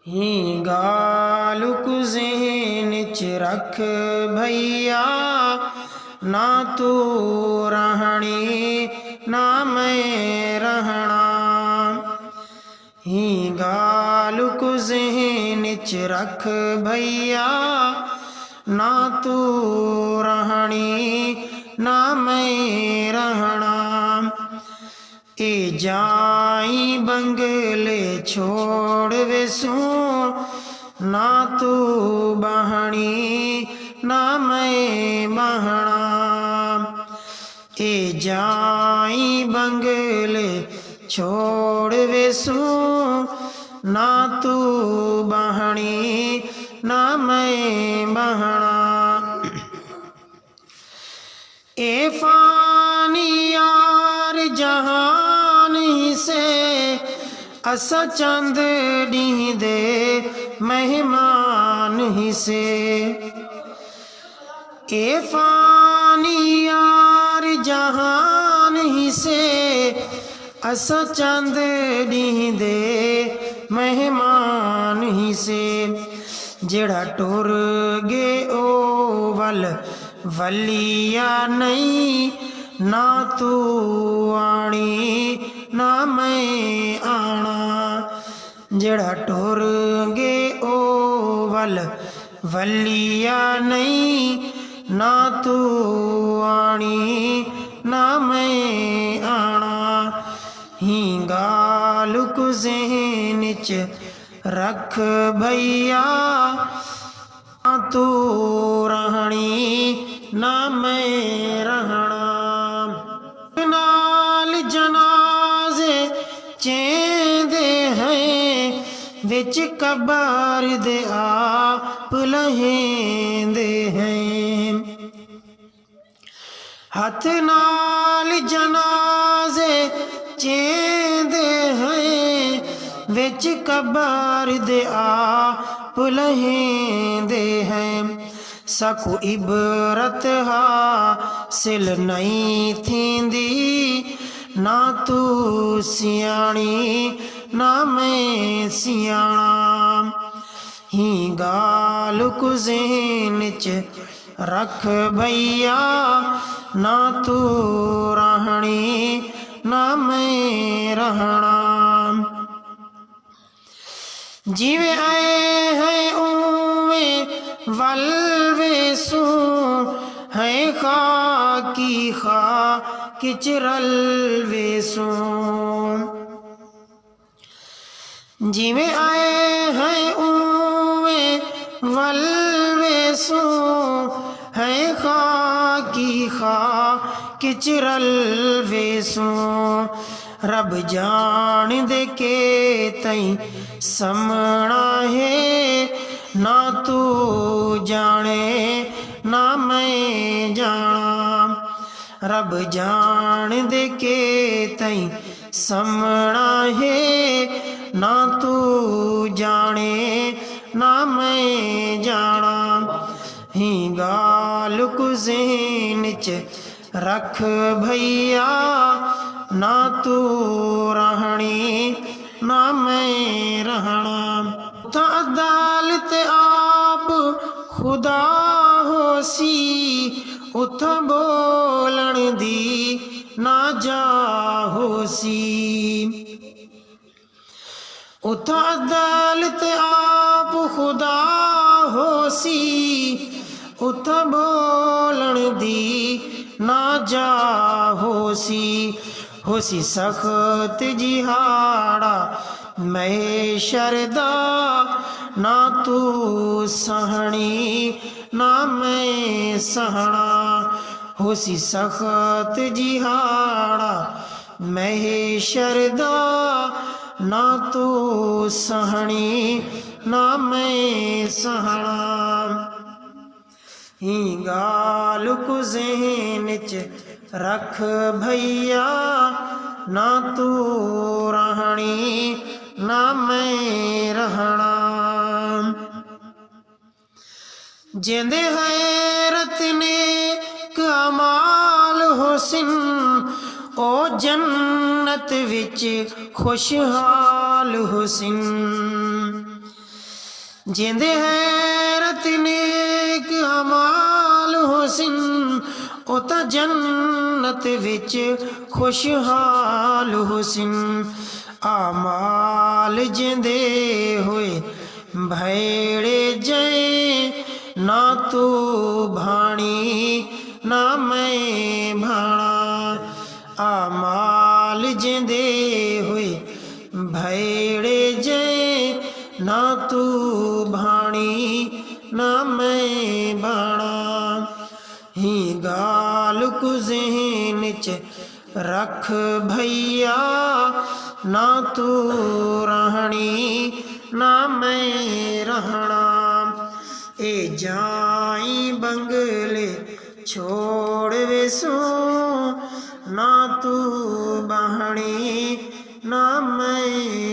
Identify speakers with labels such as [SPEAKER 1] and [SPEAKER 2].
[SPEAKER 1] ही गाल को ज़हन च रख भैया, ना तू रहनी ना मैं रहना। ही गाल को ज़हन च रख भैया, ना तू रहनी ना मैं रहना। ए जाई बंगले छोड़ वेसू, ना तू बहनी ना मैं बहना। ए जाई बंगले छोड़ वेसू, ना तू बहनी ना मैं बहना। ए फानी यार जहान ही से, असा चंद डी दे मेहमान ही से। ए फानी यार जहान ही से, असा चंद डी दे मेहमान ही से। जेड़ा टुर गे ओ वल वलिया नहीं, ना तू आनी ना मैं आना। जेड़ा टुर गे ओ वल वलिया नहीं, ना तू आनी ना मैं आना। ही गाल को ज़हन च रख भैया, ना तू रहनी ना मैं रहना। नाल जनाजे चेंदे हैं, विच कबर दे आप लहेंदे हैं। हथ नाल जनाजे चेंदे हैं, विच कबर दे आप लहेंदे हैं। सकु इबरत हासिल नहीं थींदी, ना तू सियाणी ना मैं सियाणा। ही गाल को ज़हन च रख भैया, ना तू रहनी ना मैं रहना। जिवे आए हैं उवे वल वेसू, है खा की खा किचरल वेसू। जिवे आए हैं उवे वल वेसू, है खा की खा किचरल वेसू। रब जान दे के तई समणा है, ना तू जाने ना मैं जाना। रब जान दे के तई समणा है, ना तू जाने ना मैं जाना। ही गाल को ज़हन च रख भैया, ना तू रहनी ना मैं रहना। तो अदालत आप खुदा होसी, उथ बोलन दी ना जा होसी। उथ अदालत आप खुदा होसी, उथ बोलन दी ना जा होसी। होसी सख्त जिहाड़ा मैं शरदा, ना तू सहनी ना मैं सहना। होसी सख्त जिहाड़ा मैं शरदा, ना तू सहनी ना मैं सहना। ही गाल को ज़हन च रख भैया, ना तू रहनी ना मैं रहना। जिंदे हैरत ने कमाल हुस्न, ओ जन्नत विच खुशहाल हुस्न। ਜਿੰਦੇ ਹੈਰਤ ਨੇਕ ਅਮਾਲ ਹੁਸਨ ਉਹ ਤਾਂ ਜੰਨਤ ਵਿੱਚ ਖੁਸ਼ਹਾਲ ਹੁਸਨ ਆਮਾਲ ਜਿੰਦੇ ਹੋਏ ਭੈੜੇ ਜੈ ਨਾ ਤੂੰ ਭਾਣੀ ਨਾ ਮੈਂ ਭਾਣਾ ਆਮਾਲ ਜਿੰਦੇ ਹੋਏ ਭੈੜੇ ਜੈ ਨਾ ਤੂੰ ਭਾਣੀ ਨਾ ਮੈਂ ਭਾਣਾ ਹੀ ਗਾਲ ਕੁ ਜ਼ਿਹਨ ਚ ਰੱਖ ਭਈਆ ਨਾ ਤੂੰ ਰਹਿਣੀ ਨਾ ਮੈਂ ਰਹਿਣਾ ਇਹ ਜਾਈ ਬੰਗਲੇ ਛੋੜ ਵੇਸੋ ਨਾ ਤੂੰ ਬਾਹਣੀ ਨਾ ਮੈਂ